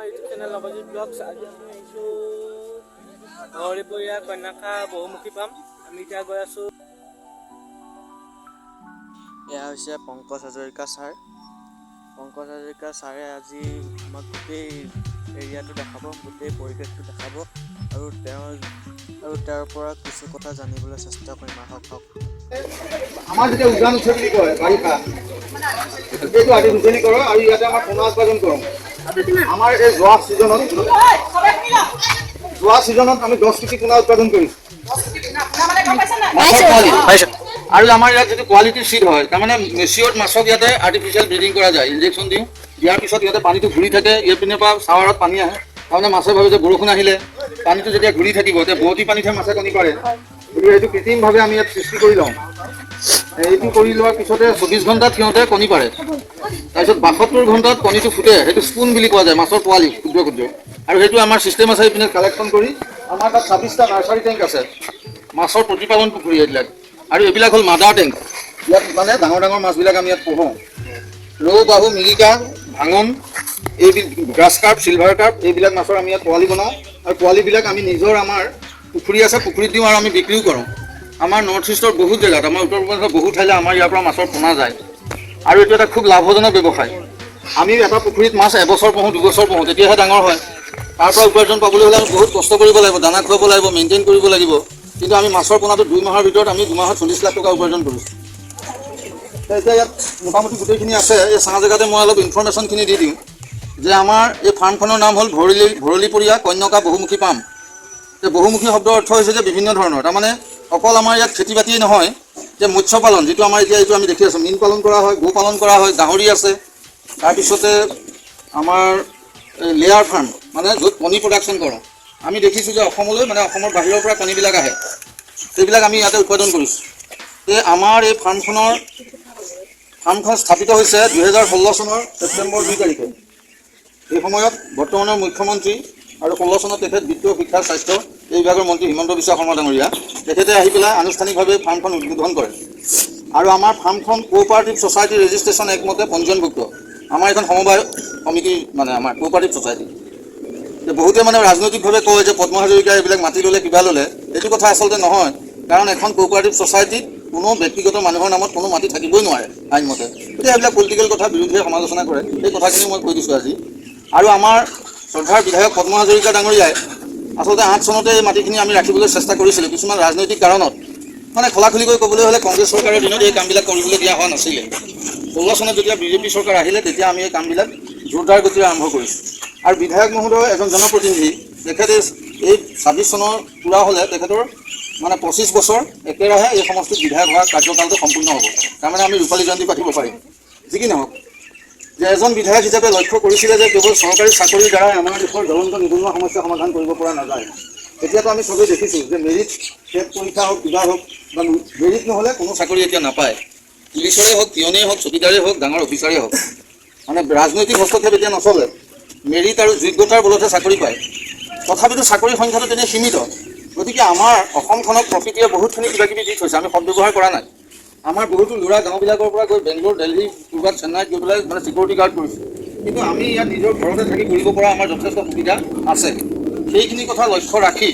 আমাৰ YouTube channel Nabajit blogs. আজি আমি আহিছোঁ গৌৰীপুৰীয়া কন্যাকা বহুমুখী পাম। আমি এতিয়া গৈ আছোঁ। এয়া হৈছে পংকজ হাজৰিকা ছাৰ। পংকজ হাজৰিকা ছাৰে আজি আমাক গোটেই এৰিয়াটো দেখাব, গোটেই পৰিৱেশটো দেখাব আৰু তাৰ পৰা কিছু কথা জানিবলৈ চেষ্টা কৰিম। আহক। আমাৰ যেতিয়া উজান উঠে বুলি কয় বাৰিষা, এইটো আৰ্টিফিচিয়েলি কৰোঁ আৰু ইয়াতে আমাৰ পোনা উৎপাদন কৰোঁ। আমাৰ এই যোৱা ছিজনত আমি 10 কোটি পোনা উৎপাদন কৰিছোঁ। আৰু আমাৰ ইয়াত যিটো কোৱালিটিৰ চিড হয়, তাৰমানে মেচিয়ৰ্ড মাছক ইয়াতে আৰ্টিফিচিয়েল ব্ৰিডিং কৰা যায়, ইনজেকশ্যন দিওঁ। দিয়াৰ পিছত ইয়াতে পানীটো ঘূৰি থাকে, এইপিনৰ পৰা চাৱাৰত পানী আহে। তাৰমানে মাছে ভাবে যে বৰষুণ আহিলে পানীটো যেতিয়া ঘূৰি থাকিব, এতিয়া বোৱতী পানীতহে মাছে কণী পাৰে। গতিকে এইটো কৃত্ৰিমভাৱে আমি ইয়াত সৃষ্টি কৰি লওঁ। এইটো কৰি লোৱাৰ পিছতে 24 ঘণ্টাত সিহঁতে কণী পাৰে। তাৰপিছত 72 ঘণ্টাত কণীটো ফুটে, সেইটো স্পুন বুলি কোৱা যায়, মাছৰ পোৱালি ক্ষুদ্ৰ ক্ষুদ্ৰ। আৰু সেইটো আমাৰ ছিষ্টেম আছে, এইপিনে কালেকশ্যন কৰি আমাৰ তাত 26টা নাৰ্চাৰী টেংক আছে, মাছৰ প্ৰতিপালন পুখুৰী এইবিলাক। আৰু এইবিলাক হ'ল মাদাৰ টেংক। ইয়াত মানে ডাঙৰ ডাঙৰ মাছবিলাক আমি ইয়াত পোহোঁ। ৰৌ, বাহু, মিৰিকা, ভাঙন, এইবিলাক গ্ৰাছ কাৰ্প, চিলভাৰ কাৰ্প, এইবিলাক মাছৰ আমি ইয়াত পোৱালি বনাওঁ। আৰু পোৱালিবিলাক আমি নিজৰ আমাৰ পুখুৰী আছে, পুখুৰীত দিওঁ আৰু আমি বিক্ৰীও কৰোঁ। আমাৰ নৰ্থ ইষ্টৰ বহুত জেগাত, আমাৰ উত্তৰ পূৰ্বাঞ্চলৰ বহুত ঠাইলৈ আমাৰ ইয়াৰ পৰা মাছৰ পোনা যায়। আৰু এইটো এটা খুব লাভজনক ব্যৱসায়। আমি এটা পুখুৰীত মাছ এবছৰ পোহোঁ, 2 বছৰ পোহোঁ, তেতিয়াহে ডাঙৰ হয়। তাৰ পৰা উপাৰ্জন পাবলৈ হ'লে আমি বহুত কষ্ট কৰিব লাগিব, দানা খুৱাব লাগিব, মেইনটেইন কৰিব লাগিব। কিন্তু আমি মাছৰ পোনাটো 2 মাহৰ ভিতৰত আমি 2 মাহত 40 লাখ টকা উপাৰ্জন কৰোঁ। এতিয়া ইয়াত মোটামুটি গোটেইখিনি আছে। এই চাহ জেগাতে মই অলপ ইনফৰ্মেশ্যনখিনি দি দিওঁ যে আমাৰ এই ফাৰ্মখনৰ নাম হ'ল ভৰলীপুৰীয়া কন্যাকা বহুমুখী পাম। বহুমুখী শব্দৰ অৰ্থ হৈছে যে বিভিন্ন ধৰণৰ। তাৰমানে অকল আমাৰ ইয়াত খেতি বাতিয়ে নহয়, যে মৎস্য পালন, যিটো আমাৰ এতিয়া এইটো আমি দেখি আছোঁ, মীন পালন কৰা হয়, গো পালন কৰা হয়, গাহৰি আছে। তাৰপিছতে আমাৰ লেয়াৰ ফাৰ্ম, মানে য'ত কণী প্ৰডাকশ্যন কৰোঁ। আমি দেখিছোঁ যে অসমলৈ, মানে অসমৰ বাহিৰৰ পৰা কণীবিলাক আহে, সেইবিলাক আমি ইয়াতে উৎপাদন কৰিছোঁ। আমাৰ এই ফাৰ্মখন স্থাপিত হৈছে 2016 চনৰ ছেপ্টেম্বৰ 2 তাৰিখে। এই সময়ত বৰ্তমানৰ মুখ্যমন্ত্ৰী আৰু 16 চনত তেখেত বিত্ত, শিক্ষা, স্বাস্থ্য এই বিভাগৰ মন্ত্ৰী হিমন্ত বিশ্ব শৰ্মা ডাঙৰীয়া, তেখেতে আহি পেলাই আনুষ্ঠানিকভাৱে ফাৰ্মখন উদ্বোধন কৰে। আৰু আমাৰ ফাৰ্মখন কোঅপাৰেটিভ ছ'চাইটি ৰেজিষ্ট্ৰেশ্যন একমতে পঞ্জীয়নভুক্ত। আমাৰ এখন সমবায় সমিতি, মানে আমাৰ কোঅপাৰেটিভ ছ'চাইটি। বহুতে মানে ৰাজনৈতিকভাৱে কয় যে পদ্ম হাজৰিকাই এইবিলাক মাটি ল'লে, কিবা ল'লে। এইটো কথা আচলতে নহয়, কাৰণ এখন কোঅপাৰেটিভ ছ'চাইটিত কোনো ব্যক্তিগত মানুহৰ নামত কোনো মাটি থাকিবই নোৱাৰে আইনমতে। গতিকে এইবিলাক পলিটিকেল কথা বিৰুদ্ধে সমালোচনা কৰে, এই কথাখিনি মই কৈ দিছোঁ আজি। আৰু আমাৰ শ্ৰদ্ধাৰ বিধায়ক পদ্ম হাজৰিকা ডাঙৰীয়াই আচলতে 8 চনতে এই মাটিখিনি আমি ৰাখিবলৈ চেষ্টা কৰিছিলোঁ, কিছুমান ৰাজনৈতিক কাৰণত। মানে খোলাখুলিকৈ ক'বলৈ হ'লে কংগ্ৰেছ চৰকাৰৰ দিনত এই কামবিলাক কৰিবলৈ দিয়া হোৱা নাছিলে। 16 চনত যেতিয়া বিজেপি চৰকাৰ আহিলে, তেতিয়া আমি এই কামবিলাক জোৰদাৰ গতিৰে আৰম্ভ কৰিছোঁ। আৰু বিধায়ক মহোদয় এজন জনপ্ৰতিনিধি, তেখেতে এই 26 চনৰ পূৰা হ'লে তেখেতৰ মানে 25 বছৰ একেৰাহে এই সমষ্টিত বিধায়ক হোৱাৰ কাৰ্যকালটো সম্পূৰ্ণ হ'ব। তাৰমানে আমি ৰূপালী জয়ন্তী পাতিব পাৰিম। যি কি নহওক, যে এজন বিধায়ক হিচাপে লক্ষ্য কৰিছিলে যে কেৱল চৰকাৰী চাকৰিৰ দ্বাৰাই আমাৰ দেশৰ জ্বলন্ত নিবনুৱা সমস্যা সমাধান কৰিব পৰা নাযায়। এতিয়াতো আমি চবেই দেখিছোঁ যে মেৰিট টেট পৰীক্ষা হওক, কিবা হওক, বা মেৰিট নহ'লে কোনো চাকৰি এতিয়া নাপায়। পুলিচৰে হওক, পিয়নেই হওক, চকীদাৰেই হওক, ডাঙৰ অফিচাৰেই হওক, মানে ৰাজনৈতিক হস্তক্ষেপ এতিয়া নচলে। মেৰিট আৰু যোগ্যতাৰ বলতহে চাকৰি পায়। তথাপিতো চাকৰিৰ সংখ্যাটো তেনেই সীমিত। গতিকে আমাৰ অসমখনক প্ৰকৃতিয়ে বহুতখিনি কিবাকিবি দি থৈছে, আমি সদব্যৱহাৰ কৰা নাই। আমাৰ বহুতো ল'ৰা গাঁওবিলাকৰ পৰা গৈ বেংগলোৰ, দিল্লী, ক'ৰবাত চেন্নাইত গৈ পেলাই মানে চিকিউৰিটি গাৰ্ড কৰিছোঁ। কিন্তু আমি ইয়াত নিজৰ ঘৰতে থাকি কৰিব পৰা আমাৰ যথেষ্ট সুবিধা আছে। সেইখিনি কথা লক্ষ্য ৰাখি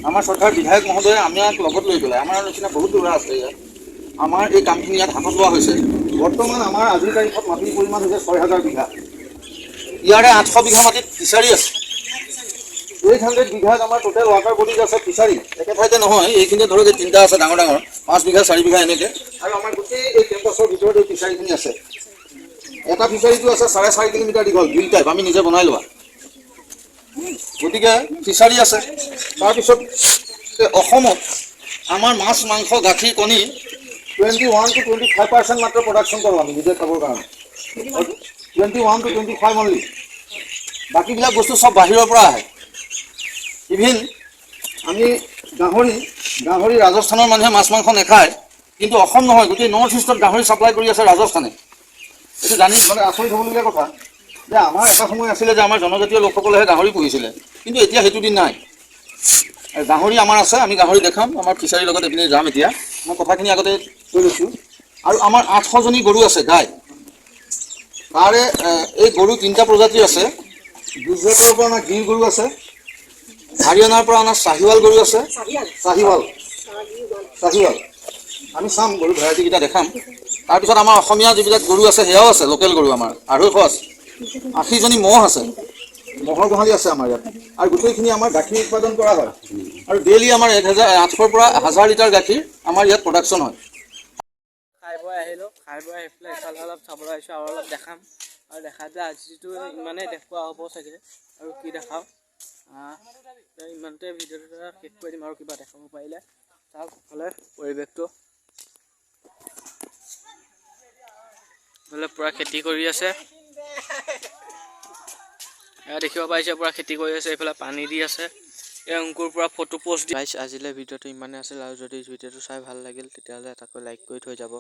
আমাৰ চৰকাৰৰ বিধায়ক মহোদয়ে আমাক লগত লৈ পেলাই, আমাৰ নিচিনা বহুত ল'ৰা আছে ইয়াত, আমাৰ এই কামখিনি ইয়াত হাতত লোৱা হৈছে। বৰ্তমান আমাৰ আজিৰ তাৰিখত মাটিৰ পৰিমাণ হৈছে 6000 বিঘা। ইয়াৰে 800 বিঘা মাটিত ফিচাৰী আছে। 800 বিঘাত আমাৰ টোটেল ৱাটাৰ বডিজ আছে ফিচাৰী। একে ঠাইতে নহয়, এইখিনিতে ধৰক এই 3টা আছে ডাঙৰ ডাঙৰ, 5 বিঘা, 4 বিঘা এনেকৈ। আৰু আমাৰ গোটেই এই কেম্পাছৰ ভিতৰত এই ফিচাৰীখিনি আছে। এটা ফিচাৰীটো আছে 4.5 কিলোমিটাৰ দীঘল, বিল টাইপ, আমি নিজে বনাই লোৱা। গতিকে ফিচাৰী আছে। তাৰপিছত অসমত আমাৰ মাছ, মাংস, গাখীৰ, কণী 21 to 25% মাত্ৰ প্ৰডাকশ্যন কৰোঁ আমি নিজে খাবৰ কাৰণে। 21 to 25 অনলি। বাকীবিলাক বস্তু চব বাহিৰৰ পৰা আহে। ইভিন আমি গাহৰি ৰাজস্থানৰ মানুহে মাছ মাংস নাখায়, কিন্তু অসম নহয়, গোটেই নৰ্থ ইষ্টত গাহৰি ছাপ্লাই কৰি আছে ৰাজস্থানে। এইটো জানি মানে আচৰিত হ'বলগীয়া কথা যে আমাৰ এটা সময় আছিলে যে আমাৰ জনজাতীয় লোকসকলেহে গাহৰি পুহিছিলে, কিন্তু এতিয়া সেইটো দিন নাই। গাহৰি আমাৰ আছে, আমি গাহৰি দেখাম, আমাৰ ফিচাৰীৰ লগত এইপিনে যাম এতিয়া। মই কথাখিনি আগতে কৈ লৈছোঁ। আৰু আমাৰ 800জনী গৰু আছে গাই। তাৰে এই গৰু 3টা প্ৰজাতিৰ আছে। গুজৰাটৰ পৰা অনা গিৰ গৰু আছে, হাৰিয়ানাৰ পৰা অনা চাহিৱাল গৰু আছে, চাহিৱাল। আমি চাম গৰু ভেৰাইটিকেইটা দেখাম। তাৰপিছত আমাৰ অসমীয়া যিবিলাক গৰু আছে সেয়াও আছে, লোকেল গৰু আমাৰ 250 আছে, 80জনী ম'হ আছে, ম'হৰ গোহালি আছে আমাৰ ইয়াত। আৰু গোটেইখিনি আমাৰ গাখীৰ উৎপাদন কৰা হয় আৰু ডেইলি আমাৰ 800 পৰা 1000 লিটাৰ গাখীৰ আমাৰ ইয়াত প্ৰডাকশ্যন হয়। খাই বৈ আহিলোঁ, খাই বৈ আহি পেলাই ইফালে অলপ চাবলৈ আহিছোঁ আৰু অলপ দেখাম। আৰু দেখাই পেলাই আজিতো ইমানেই দেখুওৱা হ'ব চাগে, আৰু কি দেখাওঁ ইমানতে ভিডিঅ'টো শেষ কৰি দিম। আৰু কিবা দেখাব পাৰিলে চাওক ইফালে পৰিৱেশটো, ইফালে পূৰা খেতি কৰি আছে, এয়া দেখিব পাৰিছে পূৰা খেতি কৰি আছে, এইফালে পানী দি আছে। এই অংকুৰ পৰা ফটো পোষ্ট দি আজিলৈ ভিডিঅ'টো ইমানেই আছিল। আৰু যদি ভিডিঅ'টো চাই ভাল লাগিল তেতিয়াহ'লে এটাকৈ লাইক কৰি থৈ যাব।